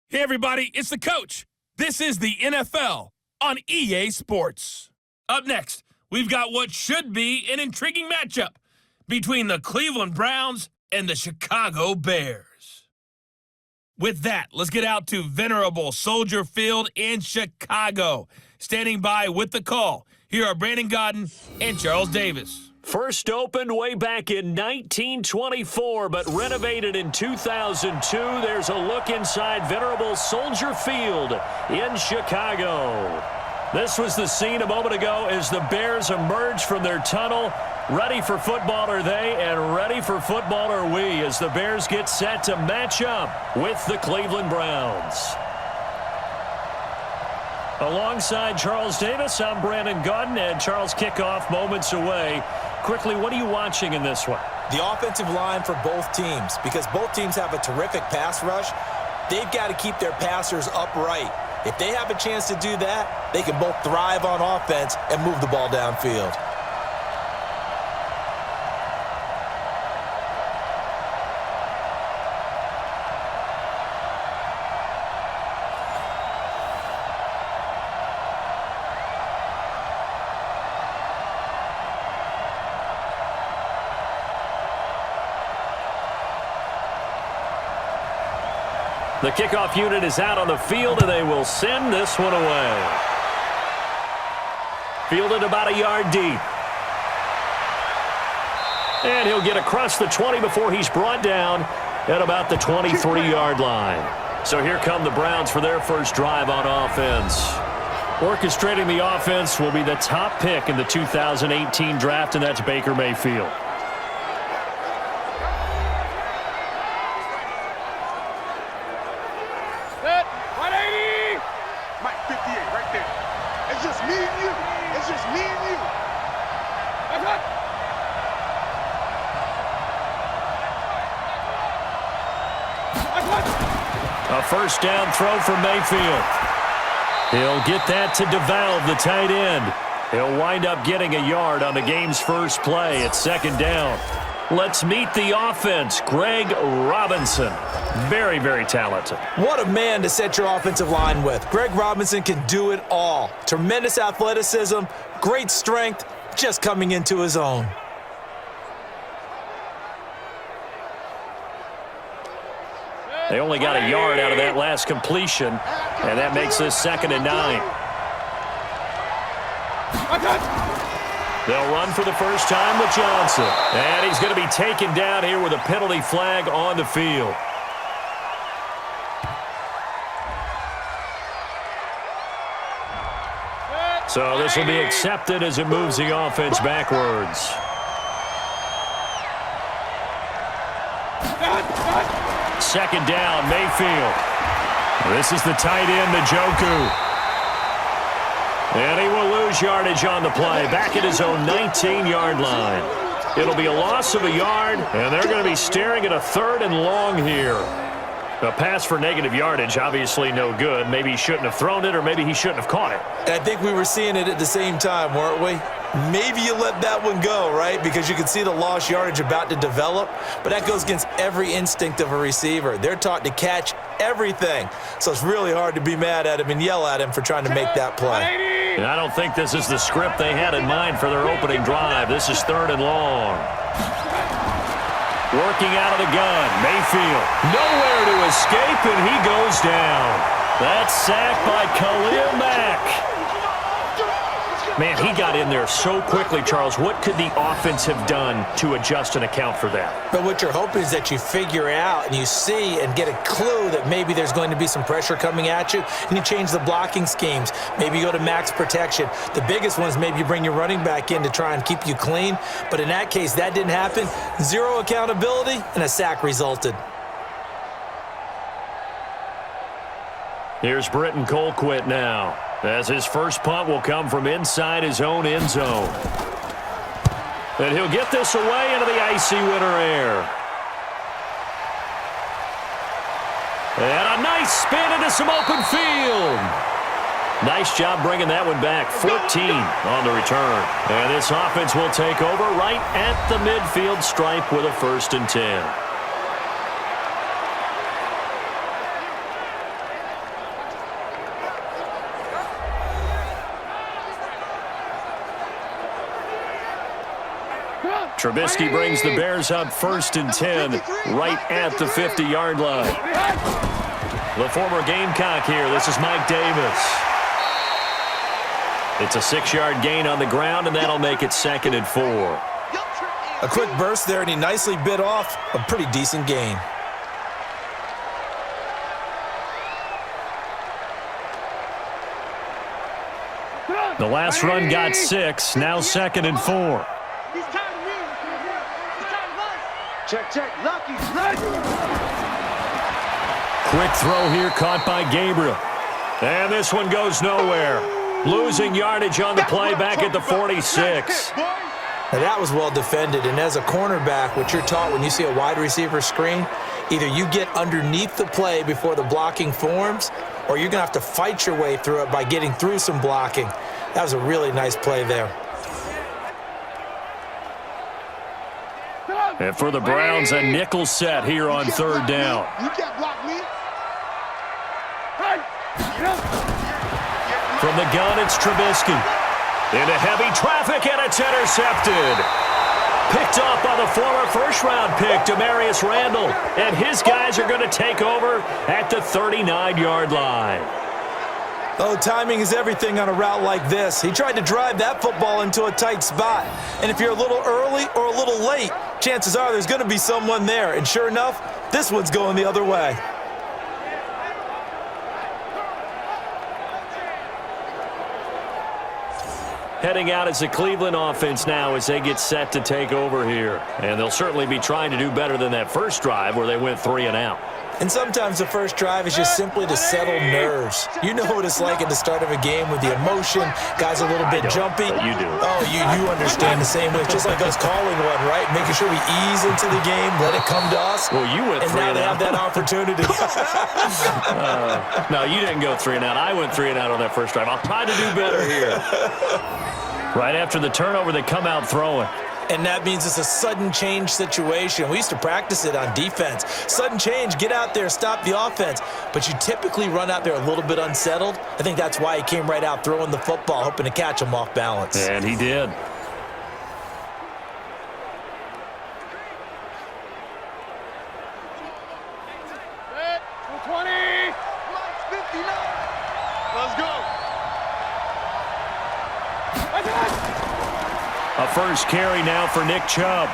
Hey everybody, it's the coach. This is the NFL on EA Sports. Up next, we've got what should be an intriguing matchup between the Cleveland Browns and the Chicago Bears. With that, let's get out to venerable Soldier Field in Chicago. Standing by with the call, here are Brandon Godden and Charles Davis. First opened way back in 1924, but renovated in 2002. There's a look inside venerable Soldier Field in Chicago. This was the scene a moment ago as the Bears emerged from their tunnel. Ready for football are they, and ready for football are we, as the Bears get set to match up with the Cleveland Browns. Alongside Charles Davis, I'm Brandon Godden, and Charles, kickoff moments away. Quickly, what are you watching in this one? The offensive line for both teams, because both teams have a terrific pass rush. They've got to keep their passers upright. If they have a chance to do that, they can both thrive on offense and move the ball downfield. The kickoff unit is out on the field, and they will send this one away. Fielded about a yard deep. And he'll get across the 20 before he's brought down at about the 23-yard line. So here come the Browns for their first drive on offense. Orchestrating the offense will be the top pick in the 2018 draft, and that's Baker Mayfield. A first down throw for Mayfield. He'll get that to DeValve, the tight end. He'll wind up getting a yard on the game's first play at second down. Let's meet the offense. Greg Robinson. Very, very talented. What a man to set your offensive line with. Greg Robinson can do it all. Tremendous athleticism, great strength, just coming into his own. They only got a yard out of that last completion, and that makes this 2nd and 9. They'll run for the first time with Johnson. And he's going to be taken down here with a penalty flag on the field. So this will be accepted as it moves the offense backwards. Second down, Mayfield. This is the tight end, Njoku. And he will lose yardage on the play, back at his own 19-yard line. It'll be a loss of a yard, and they're going to be staring at a 3rd and long here. A pass for negative yardage, obviously no good. Maybe he shouldn't have thrown it, or maybe he shouldn't have caught it. I think we were seeing it at the same time, weren't we? Maybe you let that one go, right? Because you can see the lost yardage about to develop. But that goes against every instinct of a receiver. They're taught to catch everything. So it's really hard to be mad at him and yell at him for trying to make that play. And I don't think this is the script they had in mind for their opening drive. This is 3rd and long. Working out of the gun, Mayfield. Nowhere to escape, and he goes down. That's sacked by Khalil Mack. Man, he got in there so quickly, Charles. What could the offense have done to adjust and account for that? But what you're hoping is that you figure out and you see and get a clue that maybe there's going to be some pressure coming at you, and you change the blocking schemes. Maybe you go to max protection. The biggest one is maybe you bring your running back in to try and keep you clean. But in that case, that didn't happen. Zero accountability, and a sack resulted. Here's Britton Colquitt now, as his first punt will come from inside his own end zone. And he'll get this away into the icy winter air. And a nice spin into some open field. Nice job bringing that one back. 14 on the return. And this offense will take over right at the midfield stripe with a 1st and 10. Trubisky brings the Bears up 1st and 10 right at the 50-yard line. The former Gamecock here. This is Mike Davis. It's a 6-yard gain on the ground, and that'll make it 2nd and 4. A quick burst there, and he nicely bit off a pretty decent gain. The last run got 6, now 2nd and 4. Check. Lucky. Quick throw here caught by Gabriel. And this one goes nowhere. Losing yardage on the play back at the 46. Now that was well defended, and as a cornerback, what you're taught when you see a wide receiver screen, either you get underneath the play before the blocking forms, or you're going to have to fight your way through it by getting through some blocking. That was a really nice play there. And for the Browns, a nickel set here on 3rd down. You can't block me. From the gun, it's Trubisky. Into heavy traffic, and it's intercepted. Picked off by the former first-round pick, Demarius Randall. And his guys are going to take over at the 39-yard line. Oh, timing is everything on a route like this. He tried to drive that football into a tight spot. And if you're a little early or a little late, chances are there's going to be someone there. And sure enough, this one's going the other way. Heading out as the Cleveland offense now as they get set to take over here. And they'll certainly be trying to do better than that first drive where they went 3 and out. And sometimes the first drive is just simply to settle nerves. You know what it's like at the start of a game with the emotion, guys a little bit jumpy. But you do. Oh, you understand the same way. It's just like us calling one, right? Making sure we ease into the game, let it come to us. Well, you went 3 and now and they out. have that opportunity. No, you didn't go 3 and out. I went 3 and out on that first drive. I'll try to do better here. Right after the turnover, they come out throwing. And that means it's a sudden change situation. We used to practice it on defense. Sudden change, get out there, stop the offense. But you typically run out there a little bit unsettled. I think that's why he came right out throwing the football, hoping to catch him off balance. And he did. Set, 220. 59. Let's go. A first carry now for Nick Chubb.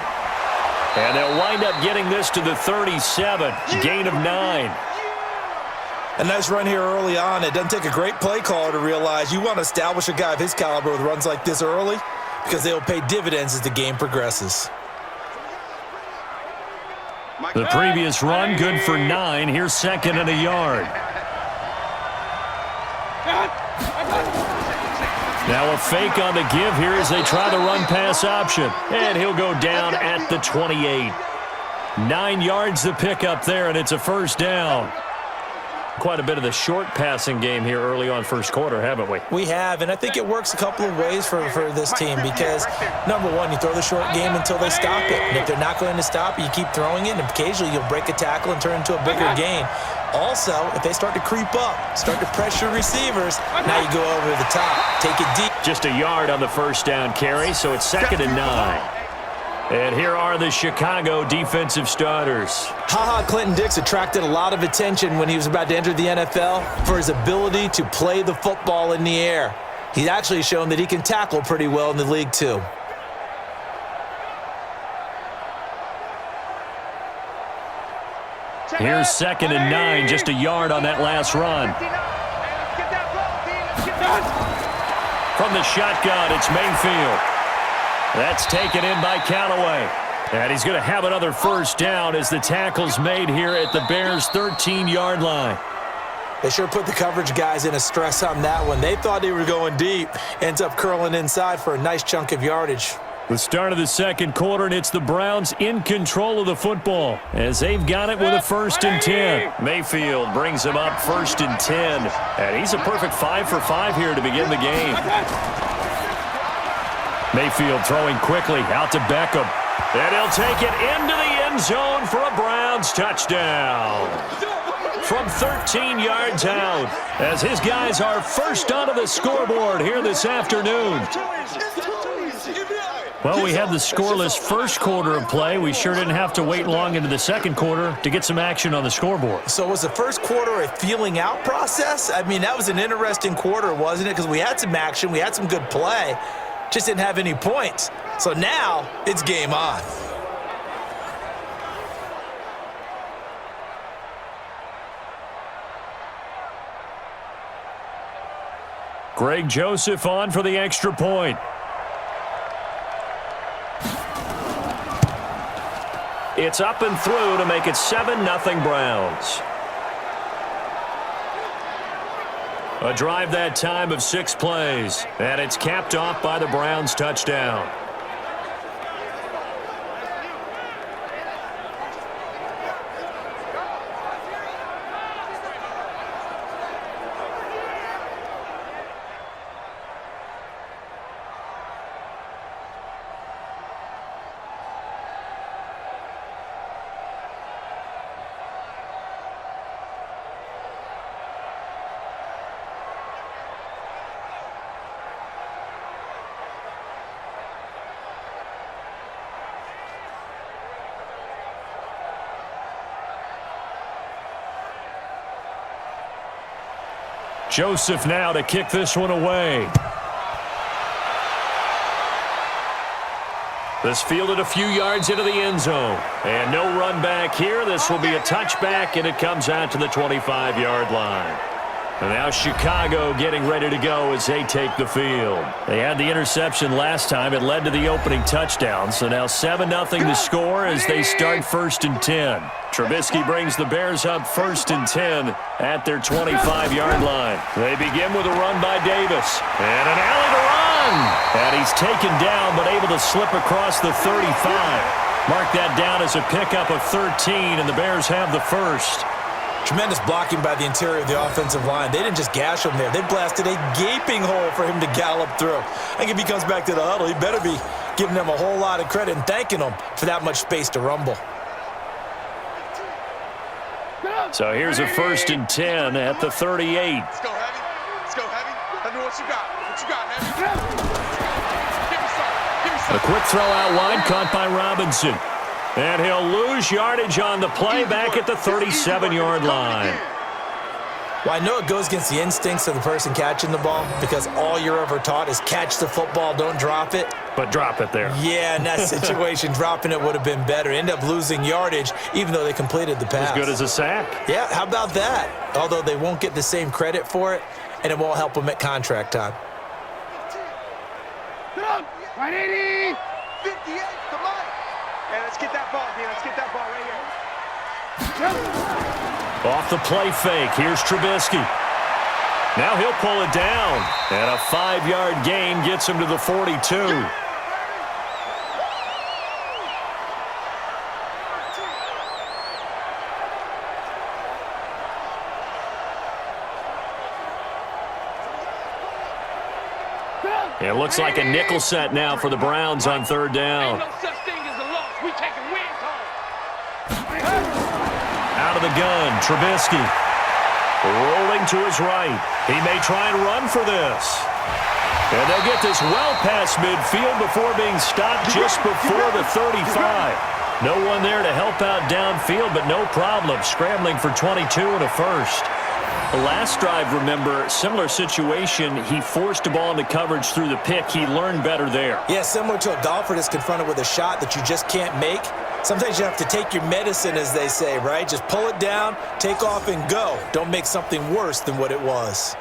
And they'll wind up getting this to the 37. Gain of 9. A nice run here early on. It doesn't take a great play caller to realize you want to establish a guy of his caliber with runs like this early because they will pay dividends as the game progresses. The previous run, good for 9. Here's 2nd and a yard. Now a fake on the give here as they try the run-pass option. And he'll go down at the 28. 9 yards to pick up there, and it's a first down. Quite a bit of the short passing game here early on first quarter, haven't we? We have, and I think it works a couple of ways for this team because, number one, you throw the short game until they stop it. And if they're not going to stop it, you keep throwing it, and occasionally you'll break a tackle and turn into a bigger gain. Also, if they start to creep up, start to pressure receivers, now you go over the top, take it deep. Just a yard on the first down carry, so it's 2nd and 9. And here are the Chicago defensive starters. Ha-Ha Clinton-Dix attracted a lot of attention when he was about to enter the NFL for his ability to play the football in the air. He's actually shown that he can tackle pretty well in the league, too. Here's 2nd and 9, just a yard on that last run. From the shotgun, it's Mayfield. That's taken in by Callaway. And he's going to have another first down as the tackle's made here at the Bears' 13-yard line. They sure put the coverage guys in a stress on that one. They thought they were going deep. Ends up curling inside for a nice chunk of yardage. The start of the second quarter, and it's the Browns in control of the football as they've got it with a 1st and 10. Mayfield brings him up 1st and 10. And he's a perfect 5 for 5 here to begin the game. Mayfield throwing quickly out to Beckham. And he'll take it into the end zone for a Browns touchdown. From 13 yards out as his guys are first onto the scoreboard here this afternoon. Well, we had the scoreless first quarter of play. We sure didn't have to wait long into the second quarter to get some action on the scoreboard. So was the first quarter a feeling out process? I mean, that was an interesting quarter, wasn't it? Because we had some action, we had some good play, just didn't have any points. So now it's game on. Greg Joseph on for the extra point. It's up and through to make it 7-0 Browns. A drive that time of 6 plays, and it's capped off by the Browns touchdown. Joseph now to kick this one away. This fielded a few yards into the end zone. And no run back here. This will be a touchback, and it comes out to the 25-yard line. And now Chicago getting ready to go as they take the field. They had the interception last time. It led to the opening touchdown. So now 7-0 to score as they start 1st and 10. Trubisky brings the Bears up 1st and 10 at their 25-yard line. They begin with a run by Davis. And an alley to run. And he's taken down but able to slip across the 35. Mark that down as a pickup of 13, and the Bears have the first. Tremendous blocking by the interior of the offensive line. They didn't just gash him there. They blasted a gaping hole for him to gallop through. I think if he comes back to the huddle, he better be giving them a whole lot of credit and thanking them for that much space to rumble. So here's a 1st and 10 at the 38. Let's go, Heavy. Let's go, Heavy. Let me know what you got. What you got, Heavy? Give me some. Give me some. A quick throw out wide caught by Robinson. And he'll lose yardage on the play back at the 37-yard line. Well, I know it goes against the instincts of the person catching the ball because all you're ever taught is catch the football, don't drop it. But drop it there. Yeah, in that situation, dropping it would have been better. End up losing yardage even though they completed the pass. As good as a sack. Yeah, how about that? Although they won't get the same credit for it, and it won't help them at contract time. 180. 58, come on. Hey, let's get that ball, man. Let's get that ball right here. Off the play fake, here's Trubisky. Now he'll pull it down. And a 5-yard gain gets him to the 42. It looks like a nickel set now for the Browns on 3rd down. Ain't no such thing as a loss. We taking wins home. Out of the gun, Trubisky. Rolling to his right. He may try and run for this. And they'll get this well past midfield before being stopped just before the 35. No one there to help out downfield, but no problem. Scrambling for 22 and a first. The last drive, remember, similar situation. He forced the ball into coverage through the pick. He learned better there. Yeah, similar to a golfer that's confronted with a shot that you just can't make. Sometimes you have to take your medicine, as they say, right? Just pull it down, take off, and go. Don't make something worse than what it was.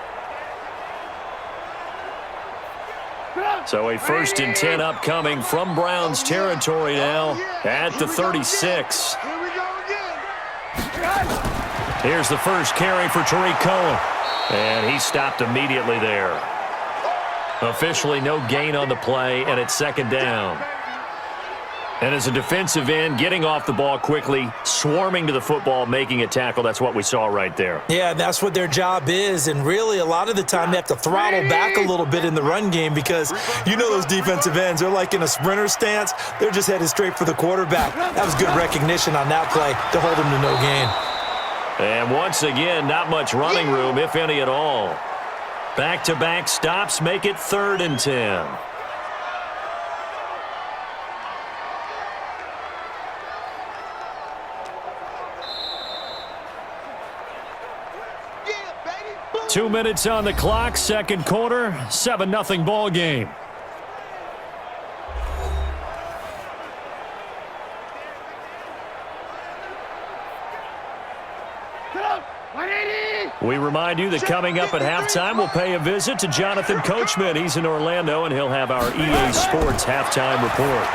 So a 1st and 10 upcoming from Browns territory now at the 36. Here we go again. Here's the first carry for Tariq Cohen. And he stopped immediately there. Officially no gain on the play, and it's 2nd down. And as a defensive end, getting off the ball quickly, swarming to the football, making a tackle, that's what we saw right there. Yeah, that's what their job is, and really a lot of the time they have to throttle back a little bit in the run game because you know those defensive ends, they're like in a sprinter stance. They're just headed straight for the quarterback. That was good recognition on that play to hold him to no gain. And once again, not much running room, if any at all. Back-to-back stops make it 3rd and 10. 2 minutes on the clock, second quarter, 7-0 ball game. We remind you that coming up at halftime, we'll pay a visit to Jonathan Coachman. He's in Orlando, and he'll have our EA Sports halftime report.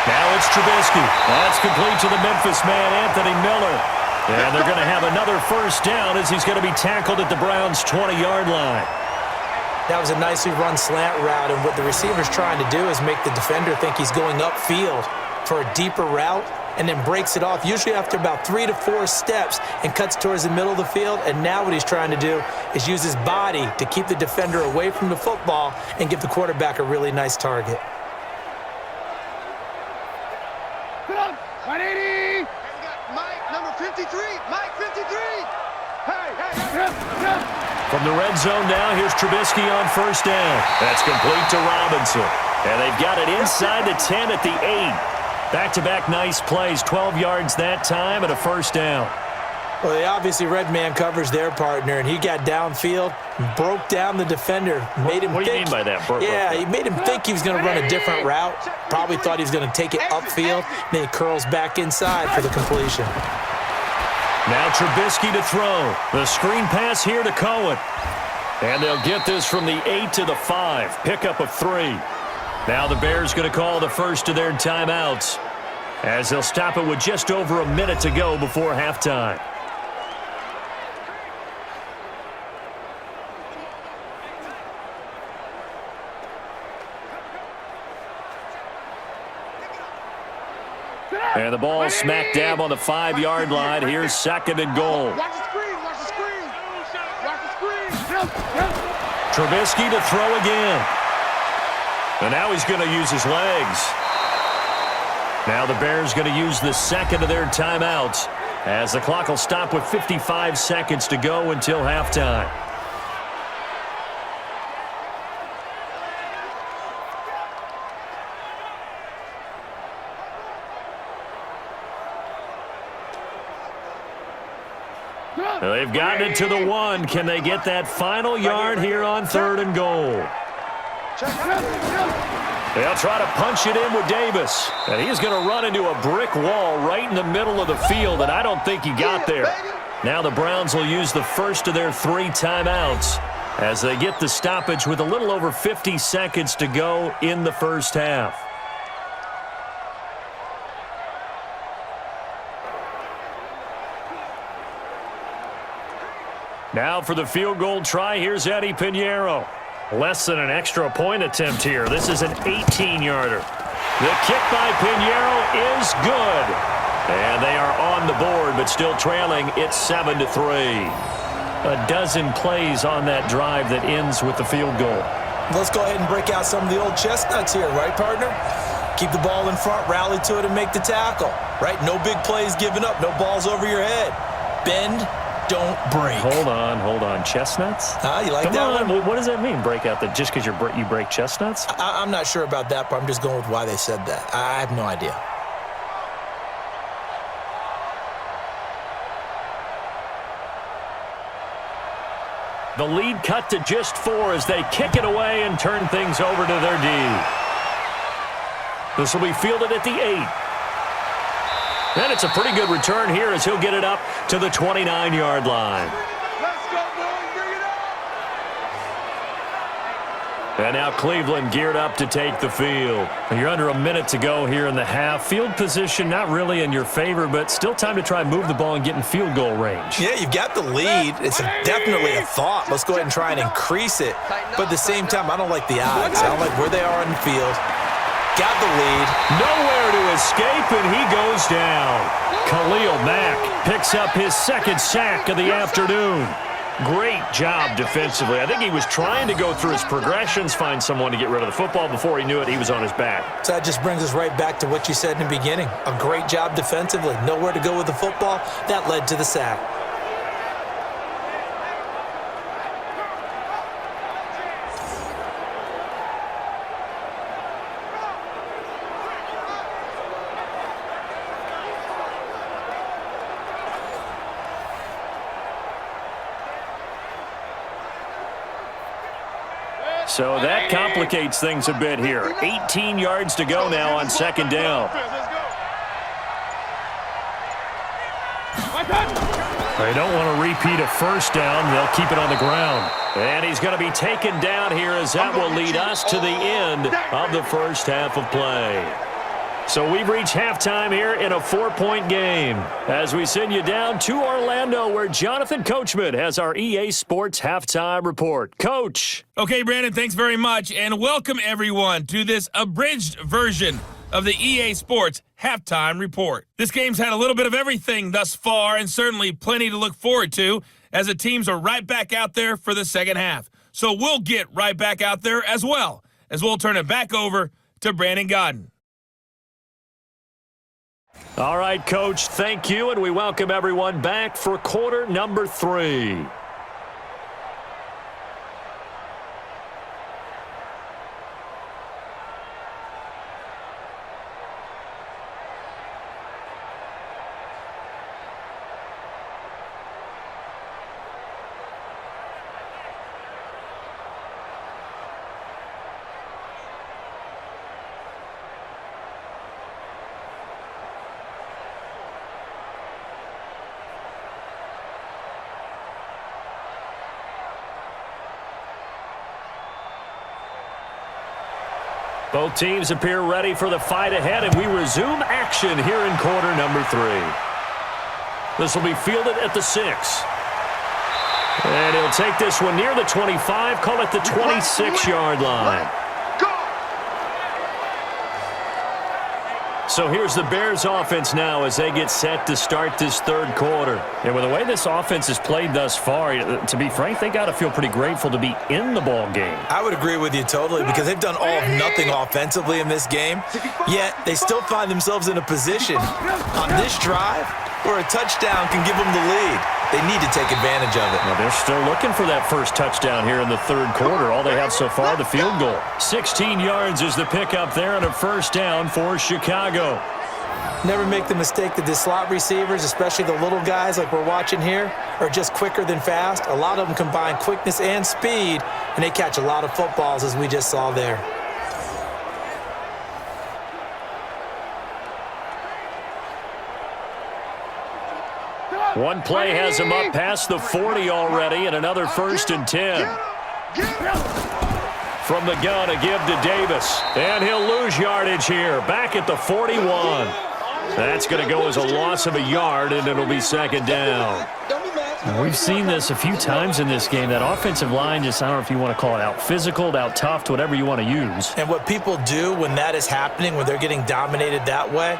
Now it's Trubisky. That's complete to the Memphis man, Anthony Miller. And they're going to have another first down as he's going to be tackled at the Browns' 20-yard line. That was a nicely run slant route, and what the receiver's trying to do is make the defender think he's going upfield for a deeper route, and then breaks it off, usually after about 3 to 4 steps, and cuts towards the middle of the field. And now what he's trying to do is use his body to keep the defender away from the football and give the quarterback a really nice target. Number 53, Mike 53. From the red zone now, here's Trubisky on first down. That's complete to Robinson. And they've got it inside the 10 at the 8. Back-to-back nice plays, 12 yards that time and a first down. Well, they obviously red man covers their partner, and he got downfield, broke down the defender, made him What do you think. mean by that? He made him think he was going to run a different route. Probably thought he was going to take it upfield. Then he curls back inside for the completion. Now Trubisky to throw. The screen pass here to Cohen. And they'll get this from the 8 to the 5. Pickup of 3. Now the Bears going to call the first of their timeouts as they'll stop it with just over a minute to go before halftime. And the ball smack dab on the 5-yard line. Here's second and goal. Watch the screen, watch the screen. Watch the screen. Trubisky to throw again. And now he's going to use his legs. Now the Bears going to use the second of their timeouts as the clock will stop with 55 seconds to go until halftime. They've gotten it to the 1. Can they get that final yard here on third and goal? They'll try to punch it in with Davis. And he's going to run into a brick wall right in the middle of the field, and I don't think he got there. Now the Browns will use the first of their 3 timeouts as they get the stoppage with a little over 50 seconds to go in the first half. Now for the field goal try, here's Eddie Pinheiro. Less than an extra point attempt here. This is an 18-yarder. The kick by Pinheiro is good. And they are on the board, but still trailing. It's 7-3. A dozen plays on that drive that ends with the field goal. Let's go ahead and break out some of the old chestnuts here, right, partner? Keep the ball in front, rally to it, and make the tackle, right? No big plays given up, no balls over your head. Bend, don't break. Hold on. Chestnuts? You like Come that on. one? What does that mean, break out? Just because you break chestnuts? I'm not sure about that, but I'm just going with why they said that. I have no idea. The lead cut to just 4 as they kick it away and turn things over to their D. This will be fielded at the 8. And it's a pretty good return here as he'll get it up to the 29-yard line. Let's go, boys. Bring it up. And now Cleveland geared up to take the field. And you're under a minute to go here in the half. Field position not really in your favor, but still time to try and move the ball and get in field goal range. Yeah, you've got the lead. It's definitely a thought. Let's go ahead and try and increase it. But at the same time, I don't like the odds. I don't like where they are on the field. Got the lead. Nowhere to escape, and he goes down. Khalil Mack picks up his second sack of the afternoon. Great job defensively. I think he was trying to go through his progressions, find someone to get rid of the football. Before he knew it, he was on his back. So that just brings us right back to what you said in the beginning. A great job defensively. Nowhere to go with the football. That led to the sack. So that complicates things a bit here. 18 yards to go now on second down. They don't want to repeat a first down. They'll keep it on the ground. And he's going to be taken down here as that will lead us to the end of the first half of play. So we've reached halftime here in a 4-point game as we send you down to Orlando where Jonathan Coachman has our EA Sports halftime report. Coach. Okay, Brandon, thanks very much, and welcome everyone to this abridged version of the EA Sports halftime report. This game's had a little bit of everything thus far and certainly plenty to look forward to as the teams are right back out there for the second half. So we'll get right back out there as well as we'll turn it back over to Brandon Godden. All right, Coach, thank you, and we welcome everyone back for quarter number 3. Both teams appear ready for the fight ahead, and we resume action here in quarter number 3. This will be fielded at the 6. And he'll take this one near the 25, call it the 26-yard line. So here's the Bears offense now as they get set to start this third quarter. And with the way this offense has played thus far, to be frank, they got to feel pretty grateful to be in the ball game. I would agree with you totally because they've done all of nothing offensively in this game, yet they still find themselves in a position on this drive where a touchdown can give them the lead. They need to take advantage of it. Well, they're still looking for that first touchdown here in the third quarter. All they have so far, the field goal. 16 yards is the pickup there and a first down for Chicago. Never make the mistake that the slot receivers, especially the little guys like we're watching here, are just quicker than fast. A lot of them combine quickness and speed, and they catch a lot of footballs as we just saw there. One play has him up past the 40 already, and another 1st and 10. From the gun, a give to Davis. And he'll lose yardage here, back at the 41. That's going to go as a loss of a yard, and it'll be second down. We've seen this a few times in this game. That offensive line just, I don't know if you want to call it out physical, out tough, whatever you want to use. And what people do when that is happening, when they're getting dominated that way,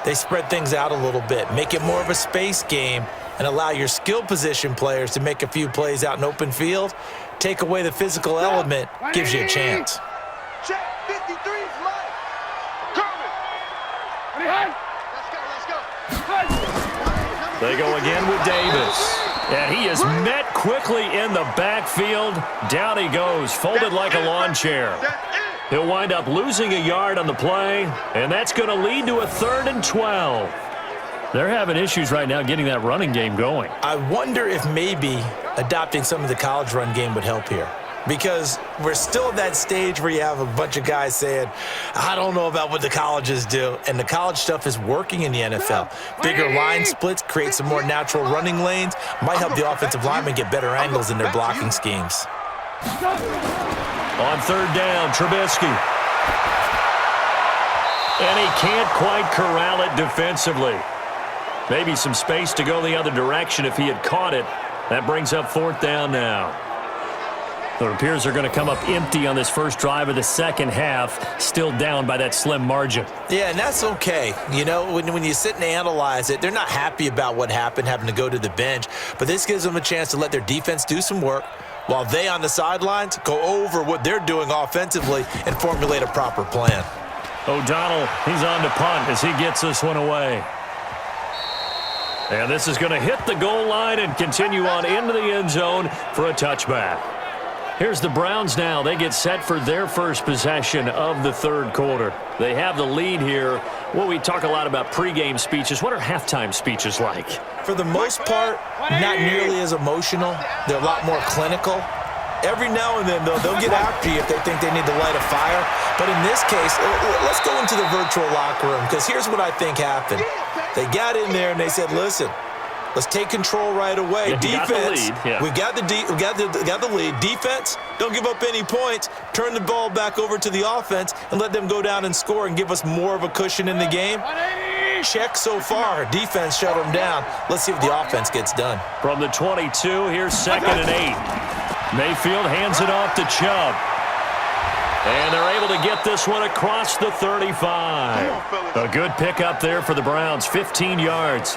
they spread things out a little bit, make it more of a space game, and allow your skill position players to make a few plays out in open field. Take away the physical element, gives you a chance. Check 53's left. Coming. Let's go. They go again with Davis. And he is met quickly in the backfield. Down he goes, folded like a lawn chair. He'll wind up losing a yard on the play, and that's going to lead to a 3rd and 12. They're having issues right now getting that running game going. I wonder if maybe adopting some of the college run game would help here. Because we're still at that stage where you have a bunch of guys saying, I don't know about what the colleges do. And the college stuff is working in the NFL. Bigger line splits, create some more natural running lanes, might help the offensive linemen get better angles in their blocking schemes. On 3rd down, Trubisky. And he can't quite corral it defensively. Maybe some space to go the other direction if he had caught it. That brings up 4th down now. It appears they're going to come up empty on this first drive of the second half, still down by that slim margin. Yeah, and that's okay. You know, when you sit and analyze it, they're not happy about what happened, having to go to the bench. But this gives them a chance to let their defense do some work while they on the sidelines go over what they're doing offensively and formulate a proper plan. O'Donnell, he's on to punt as he gets this one away. And this is going to hit the goal line and continue on into the end zone for a touchback. Here's the Browns now. They get set for their first possession of the third quarter. They have the lead here. Well, we talk a lot about pregame speeches. What are halftime speeches like? For the most part, not nearly as emotional. They're a lot more clinical. Every now and then, though, they'll get after you if they think they need to light a fire. But in this case, let's go into the virtual locker room, because here's what I think happened. They got in there and they said, listen, let's take control right away. Defense, we got the lead. Defense, don't give up any points. Turn the ball back over to the offense and let them go down and score and give us more of a cushion in the game. Check so far. Defense shut them down. Let's see if the offense gets done. From the 22, here's 2nd and 8. Mayfield hands it off to Chubb. And they're able to get this one across the 35. A good pickup there for the Browns, 15 yards.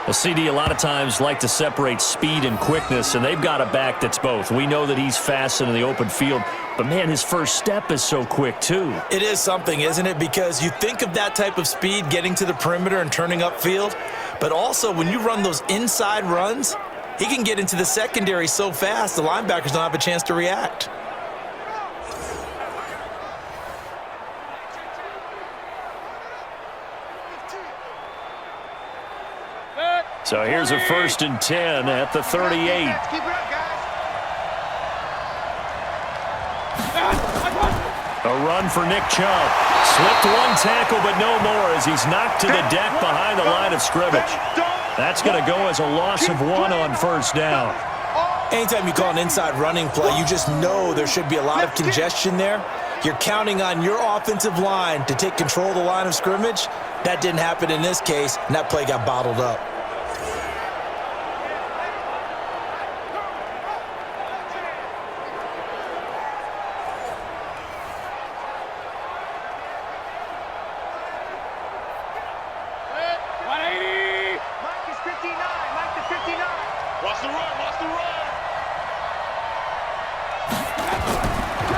A CD a lot of times like to separate speed and quickness, and they've got a back that's both. We know that he's fast in the open field, but, man, his first step is so quick, too. It is something, isn't it? Because you think of that type of speed getting to the perimeter and turning upfield, but also when you run those inside runs, he can get into the secondary so fast the linebackers don't have a chance to react. So here's a 1st and 10 at the 38. Keep it up, guys. A run for Nick Chubb. Slipped one tackle, but no more as he's knocked to the deck behind the line of scrimmage. That's going to go as a loss of 1 on 1st down. Anytime you call an inside running play, you just know there should be a lot of congestion there. You're counting on your offensive line to take control of the line of scrimmage. That didn't happen in this case, and that play got bottled up.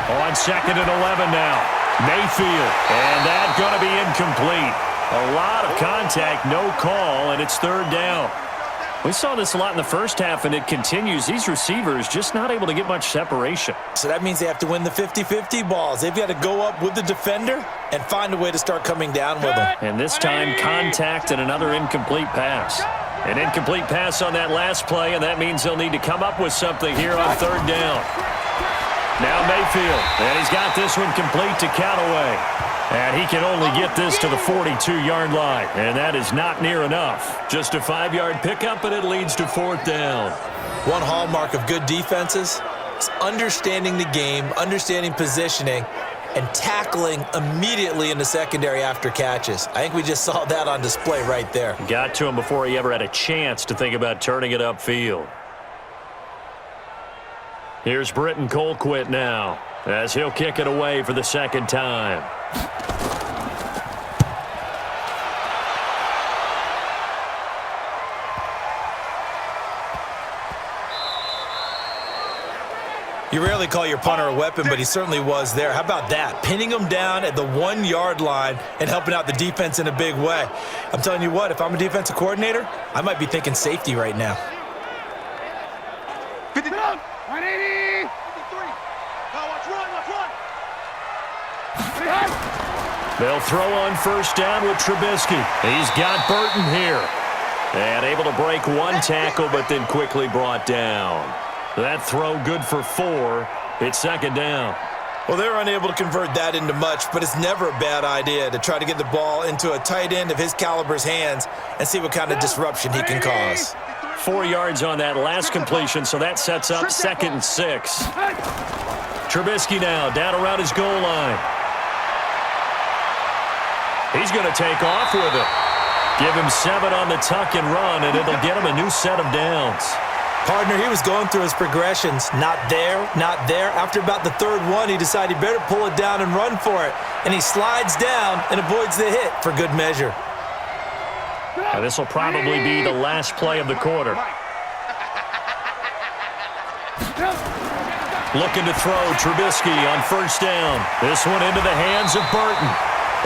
On 2nd and 11 now. Mayfield. And that's going to be incomplete. A lot of contact, no call, and it's 3rd down. We saw this a lot in the first half, and it continues. These receivers just not able to get much separation. So that means they have to win the 50-50 balls. They've got to go up with the defender and find a way to start coming down with them. And this time, contact and another incomplete pass. An incomplete pass on that last play, and that means they'll need to come up with something here on 3rd down. Now Mayfield, and he's got this one complete to Callaway. And he can only get this to the 42-yard line, and that is not near enough. Just a 5-yard pickup, and it leads to 4th down. One hallmark of good defenses is understanding the game, understanding positioning, and tackling immediately in the secondary after catches. I think we just saw that on display right there. Got to him before he ever had a chance to think about turning it upfield. Here's Britton Colquitt now, as he'll kick it away for the 2nd time. You rarely call your punter a weapon, but he certainly was there. How about that? Pinning him down at the 1-yard line and helping out the defense in a big way. I'm telling you what, if I'm a defensive coordinator, I might be thinking safety right now. 50 down. 180. 53. Now watch run. They'll throw on 1st down with Trubisky. He's got Burton here. And able to break one tackle, but then quickly brought down. That throw good for 4. It's 2nd down. Well, they were unable to convert that into much, but it's never a bad idea to try to get the ball into a tight end of his caliber's hands and see what kind of disruption he can cause. 4 yards on that last completion, so that sets up 2nd and 6. Trubisky now down around his goal line. He's going to take off with it. Give him 7 on the tuck and run, and it'll get him a new set of downs. Partner, he was going through his progressions. Not there, not there. After about the 3rd one, he decided he better pull it down and run for it. And he slides down and avoids the hit for good measure. Now, this will probably be the last play of the quarter. Looking to throw Trubisky on 1st down. This one into the hands of Burton.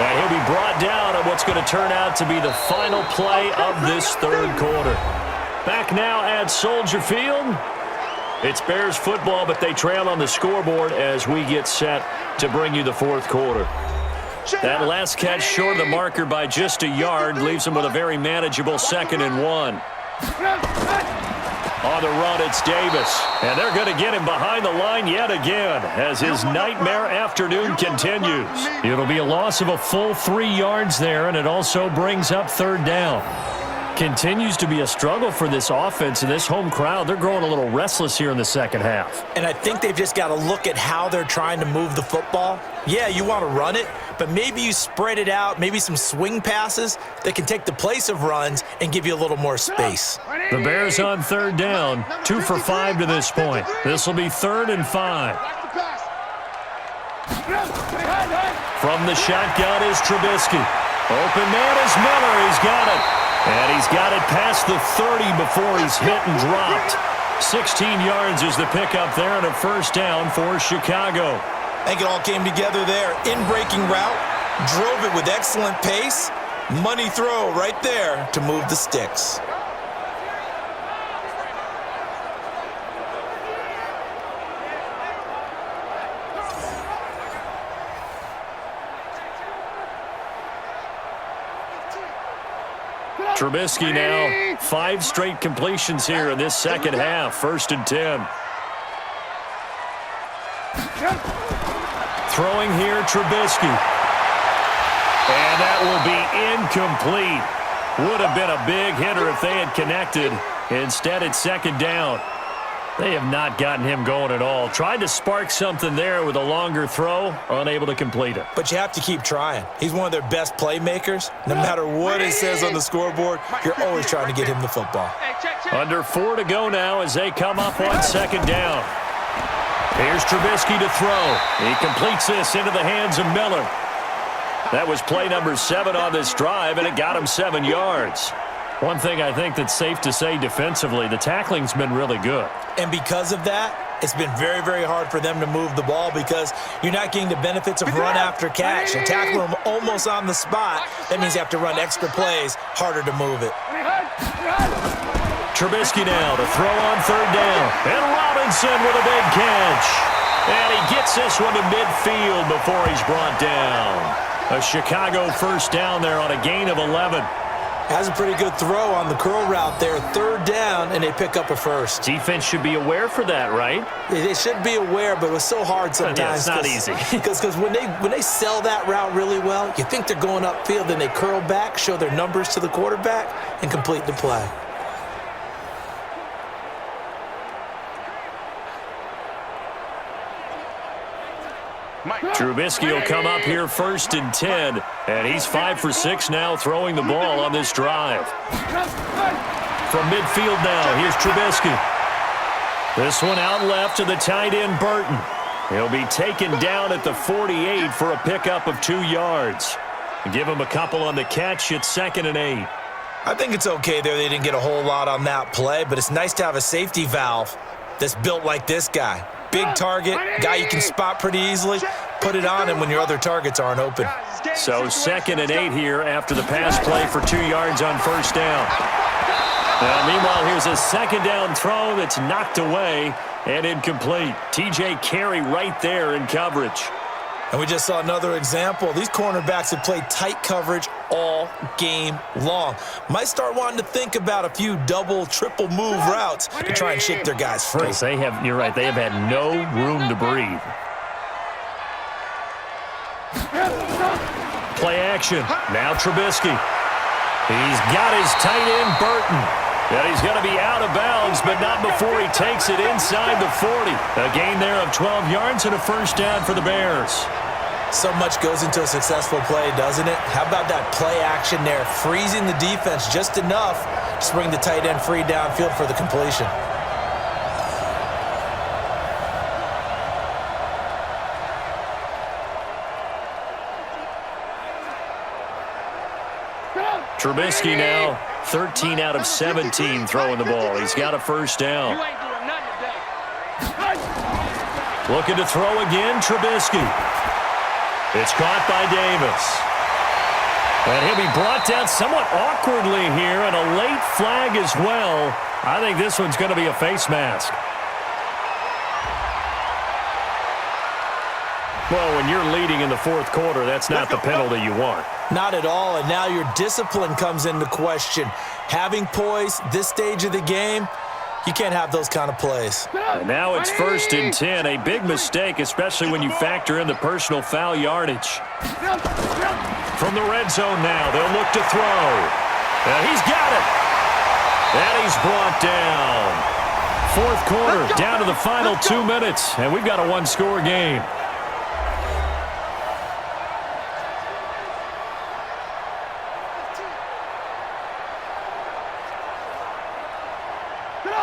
And he'll be brought down on what's going to turn out to be the final play of this 3rd quarter. Back now at Soldier Field. It's Bears football, but they trail on the scoreboard as we get set to bring you the 4th quarter. That last catch short of the marker by just a yard leaves them with a very manageable 2nd and 1. On the run, it's Davis. And they're going to get him behind the line yet again as his nightmare afternoon continues. It'll be a loss of a full 3 yards there, and it also brings up third down. Continues to be a struggle for this offense and this home crowd. They're growing a little restless here in the second half. And I think they've just got to look at how they're trying to move the football. Yeah, you want to run it, but maybe you spread it out, maybe some swing passes that can take the place of runs and give you a little more space. The Bears on third down, 2 for 5 to this point. This will be 3rd and 5. From the shotgun is Trubisky. Open man is Miller. He's got it. And he's got it past the 30 before he's hit and dropped. 16 yards is the pickup there and a first down for Chicago. I think it all came together there. In-breaking route, drove it with excellent pace. Money throw right there to move the sticks. Trubisky now, 5 straight completions here in this second half. 1st and 10. Throwing here, Trubisky. And that will be incomplete. Would have been a big hitter if they had connected. Instead, it's 2nd down. They have not gotten him going at all. Tried to spark something there with a longer throw, unable to complete it. But you have to keep trying. He's one of their best playmakers. No matter what it says on the scoreboard, you're always trying to get him the football. Under 4 to go now as they come up on 2nd down. Here's Trubisky to throw. He completes this into the hands of Miller. That was play number 7 on this drive, and it got him 7 yards. One thing I think that's safe to say defensively, the tackling's been really good. And because of that, it's been very, very hard for them to move the ball because you're not getting the benefits of run after catch. You tackle them almost on the spot. That means you have to run extra plays, harder to move it. Trubisky now to throw on 3rd down. And Robinson with a big catch. And he gets this one to midfield before he's brought down. A Chicago first down there on a gain of 11. Has a pretty good throw on the curl route there. 3rd down, and they pick up a first. Defense should be aware for that, right? They should be aware, but it's so hard sometimes. Yeah, it's not easy. Because when they sell that route really well, you think they're going upfield, then they curl back, show their numbers to the quarterback, and complete the play. Trubisky will come up here 1st and 10, and he's 5 for 6 now throwing the ball on this drive. From midfield now, here's Trubisky. This one out left to the tight end, Burton. He'll be taken down at the 48 for a pickup of 2 yards. Give him a couple on the catch. It's 2nd and 8. I think it's okay there. They didn't get a whole lot on that play, but it's nice to have a safety valve that's built like this guy. Big target, guy you can spot pretty easily. Put it on him when your other targets aren't open. So 2nd and 8 here after the pass play for 2 yards on 1st down. Now, meanwhile, here's a 2nd down throw that's knocked away and incomplete. T.J. Carey right there in coverage. And we just saw another example. These cornerbacks have played tight coverage all game long. Might start wanting to think about a few double, triple move routes to try and shake their guys free. Yes, you're right, they have had no room to breathe. Play action. Now Trubisky. He's got his tight end, Burton. And he's going to be out of bounds, but not before he takes it inside the 40. A gain there of 12 yards and a first down for the Bears. So much goes into a successful play, doesn't it? How about that play action there? Freezing the defense just enough to bring the tight end free downfield for the completion. Trubisky now 13 out of 17 throwing the ball. He's got a first down. Looking to throw again, Trubisky. It's caught by Davis. And he'll be brought down somewhat awkwardly here, and a late flag as well. I think this one's going to be a face mask. Well, when you're leading in the 4th quarter, that's not the penalty you want. Not at all, and now your discipline comes into question. Having poise this stage of the game, You can't have those kind of plays. And now it's 1st and 10. A big mistake, especially when you factor in the personal foul yardage. From the red zone now, they'll look to throw. He's got it. And he's brought down. 4th quarter, down to the final 2 minutes, and we've got a one-score game.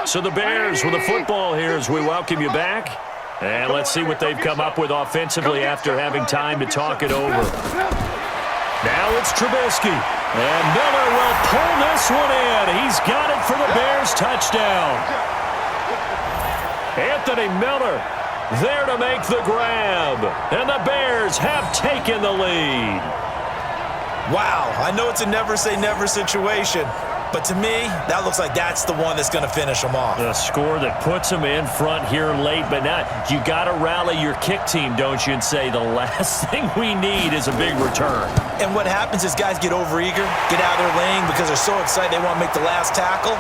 So the Bears with the football here as we welcome you back. And let's see what they've come up with offensively after having time to talk it over. Now it's Trubisky. And Miller will pull this one in. He's got it for the Bears touchdown. Anthony Miller there to make the grab. And the Bears have taken the lead. Wow, I know it's a never-say-never situation, but to me, that looks like that's the one that's going to finish them off. A score that puts them in front here late, but not. You got to rally your kick team, don't you, and say the last thing we need is a big return. And what happens is guys get overeager, get out of their lane because they're so excited they want to make the last tackle.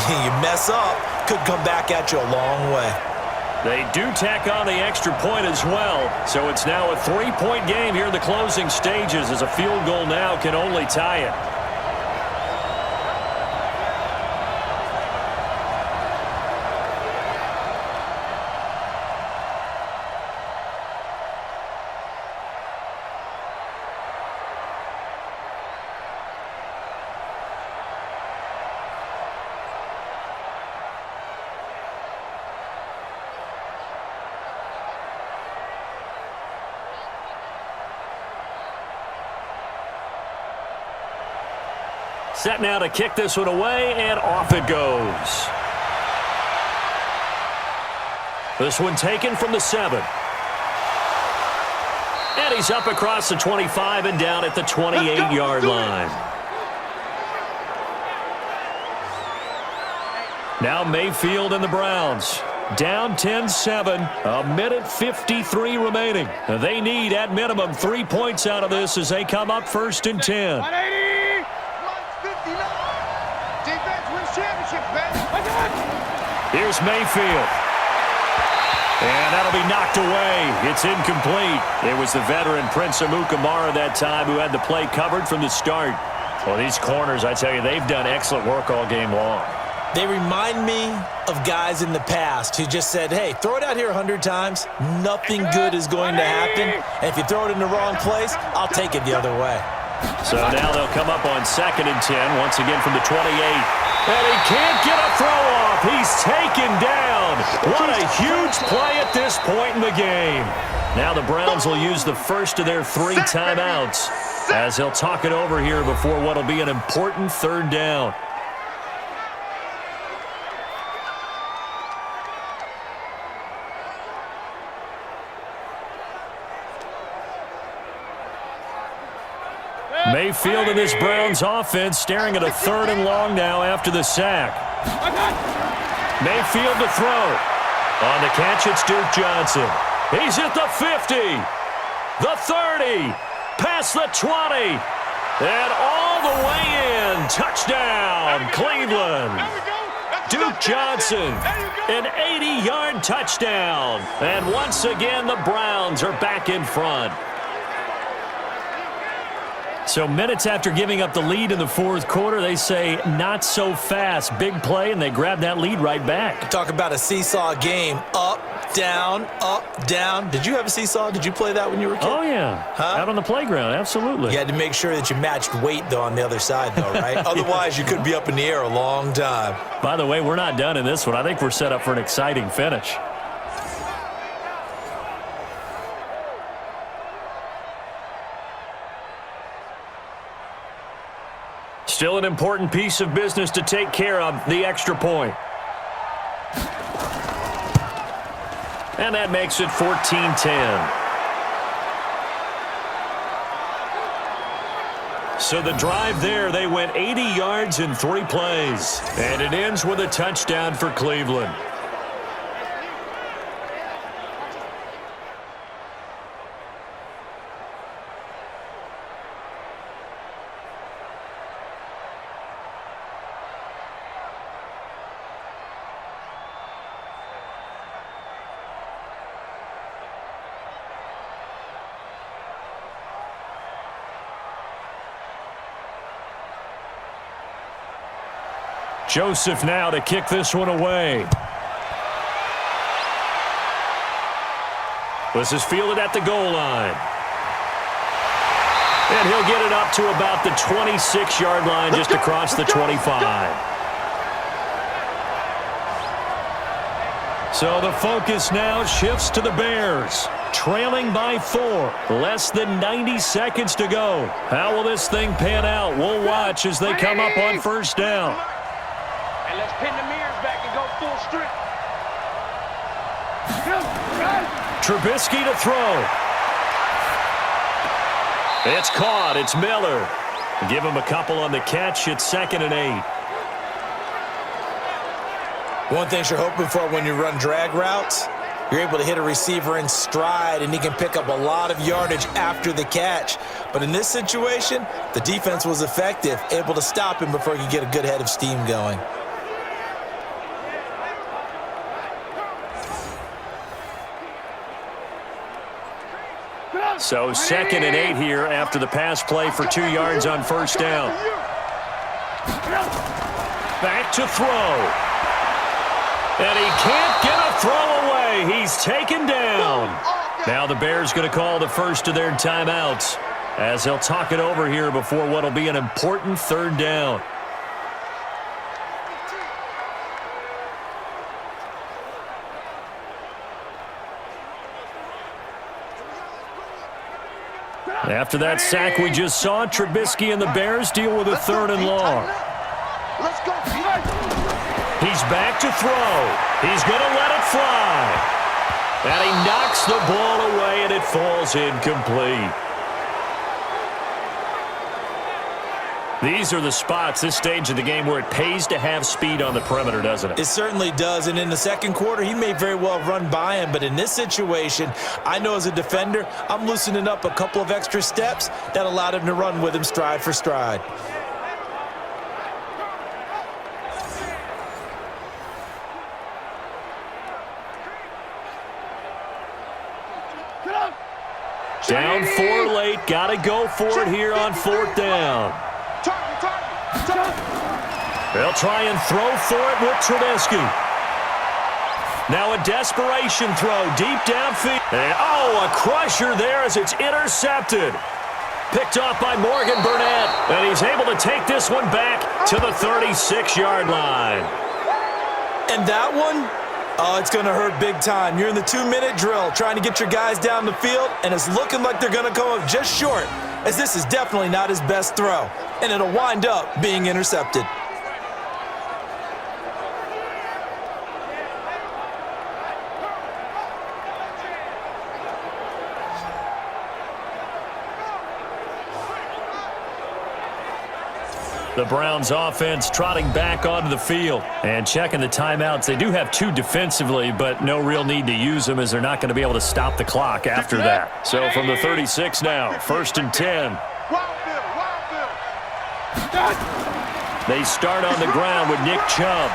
You mess up, could come back at you a long way. They do tack on the extra point as well, so it's now a 3-point game here in the closing stages as a field goal now can only tie it. Set now to kick this one away, and off it goes. This one taken from the 7. And he's up across the 25 and down at the 28-yard line. Now Mayfield and the Browns. Down 10-7, a minute 53 remaining. They need, at minimum, 3 points out of this as they come up 1st and 10. 180! Defense wins championships, man. Here's Mayfield. And that'll be knocked away. It's incomplete. It was the veteran Prince Amukamara that time who had the play covered from the start. Well, these corners, I tell you, they've done excellent work all game long. They remind me of guys in the past who just said, hey, throw it out here 100 times. Nothing good is going to happen. And if you throw it in the wrong place, I'll take it the other way. So now they'll come up on 2nd and 10, once again from the 28. And he can't get a throw off. He's taken down. What a huge play at this point in the game. Now the Browns will use the first of their 3 timeouts as they'll talk it over here before what will be an important 3rd down. Mayfield and this Browns offense staring at a 3rd and long now after the sack. Mayfield to throw. On the catch, it's Duke Johnson. He's at the 50, the 30, past the 20, and all the way in. Touchdown, Cleveland. Duke Johnson, an 80-yard touchdown. And once again, the Browns are back in front. So minutes after giving up the lead in the 4th quarter, they say not so fast. Big play, and they grab that lead right back. Talk about a seesaw game. Up, down, up, down. Did you have a seesaw? Did you play that when you were a kid? Oh, yeah. Out on the playground, absolutely. You had to make sure that you matched weight, though, on the other side, though, right? Otherwise, you could be up in the air a long time. By the way, we're not done in this one. I think we're set up for an exciting finish. Still an important piece of business to take care of, the extra point. And that makes it 14-10. So the drive there, they went 80 yards in 3 plays. And it ends with a touchdown for Cleveland. Joseph now to kick this one away. This is fielded at the goal line. And he'll get it up to about the 26-yard line, just across the 25. So the focus now shifts to the Bears, trailing by 4. Less than 90 seconds to go. How will this thing pan out? We'll watch as they come up on first down. And let's pin the mirrors back and go full strength. Trubisky to throw. It's caught. It's Miller. Give him a couple on the catch. It's 2nd and 8. One thing you're hoping for when you run drag routes, you're able to hit a receiver in stride, and he can pick up a lot of yardage after the catch. But in this situation, the defense was effective, able to stop him before he could get a good head of steam going. So 2nd and 8 here after the pass play for 2 yards on first down. Back to throw. And he can't get a throw away. He's taken down. Now the Bears going to call the first of their timeouts as they'll talk it over here before what will be an important 3rd down. After that sack we just saw, Trubisky and the Bears deal with a 3rd and long. Let's go. He's back to throw. He's going to let it fly. And he knocks the ball away, and it falls incomplete. These are the spots, this stage of the game, where it pays to have speed on the perimeter, doesn't it? It certainly does, and in the second quarter, he may very well run by him, but in this situation, I know as a defender, I'm loosening up a couple of extra steps that allowed him to run with him stride for stride. Down 4 late, got to go for it here on 4th down. They'll try and throw for it with Trubisky. Now a desperation throw deep downfield. And, a crusher there as it's intercepted. Picked off by Morgan Burnett. And he's able to take this one back to the 36-yard line. And that one, it's going to hurt big time. You're in the 2-minute drill trying to get your guys down the field, and it's looking like they're going to come up just short, as this is definitely not his best throw, and it'll wind up being intercepted. The Browns offense trotting back onto the field and checking the timeouts. They do have 2 defensively, but no real need to use them as they're not going to be able to stop the clock after that. So from the 36 now, 1st and 10. They start on the ground with Nick Chubb.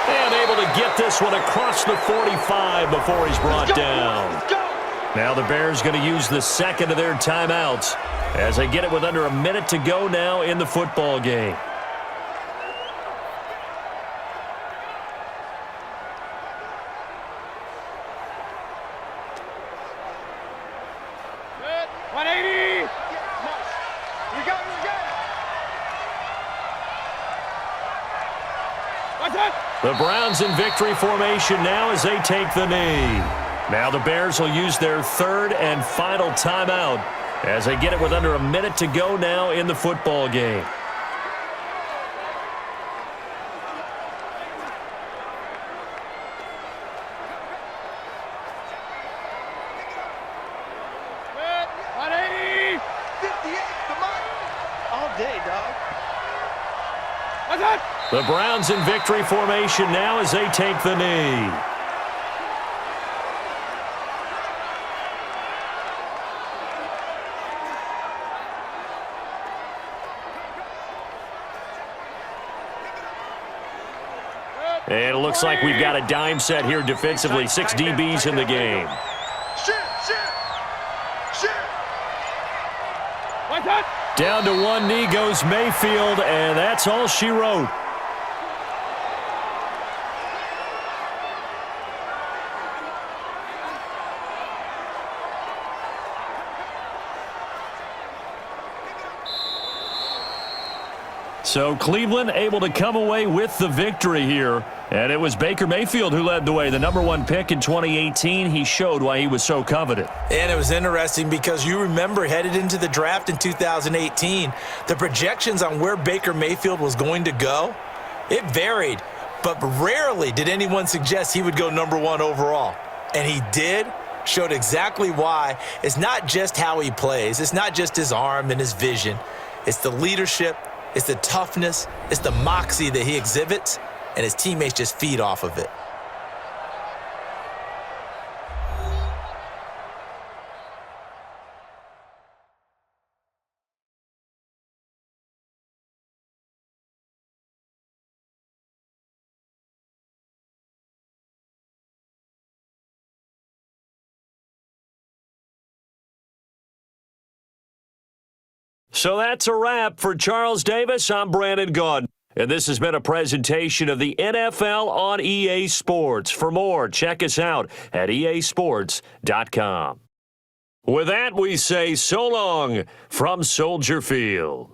And able to get this one across the 45 before he's brought down. Now the Bears going to use the 2nd of their timeouts as they get it with under a minute to go now in the football game. Good. 180. You got it. The Browns in victory formation now as they take the knee. Now the Bears will use their 3rd and final timeout as they get it with under a minute to go now in the football game. Good. 180. 58. Come on. All day, dog. What's that? The Browns in victory formation now as they take the knee. And it looks like we've got a dime set here defensively. 6 DBs in the game. Down to 1 knee goes Mayfield, and that's all she wrote. So Cleveland able to come away with the victory here. And it was Baker Mayfield who led the way. The #1 pick in 2018, he showed why he was so coveted. And it was interesting because you remember headed into the draft in 2018, the projections on where Baker Mayfield was going to go, it varied. But rarely did anyone suggest he would go #1 overall. And he did, showed exactly why. It's not just how he plays. It's not just his arm and his vision. It's the leadership. It's the toughness. It's the moxie that he exhibits. And his teammates just feed off of it. So that's a wrap for Charles Davis. I'm Brandon Gaudin. And this has been a presentation of the NFL on EA Sports. For more, check us out at easports.com. With that, we say so long from Soldier Field.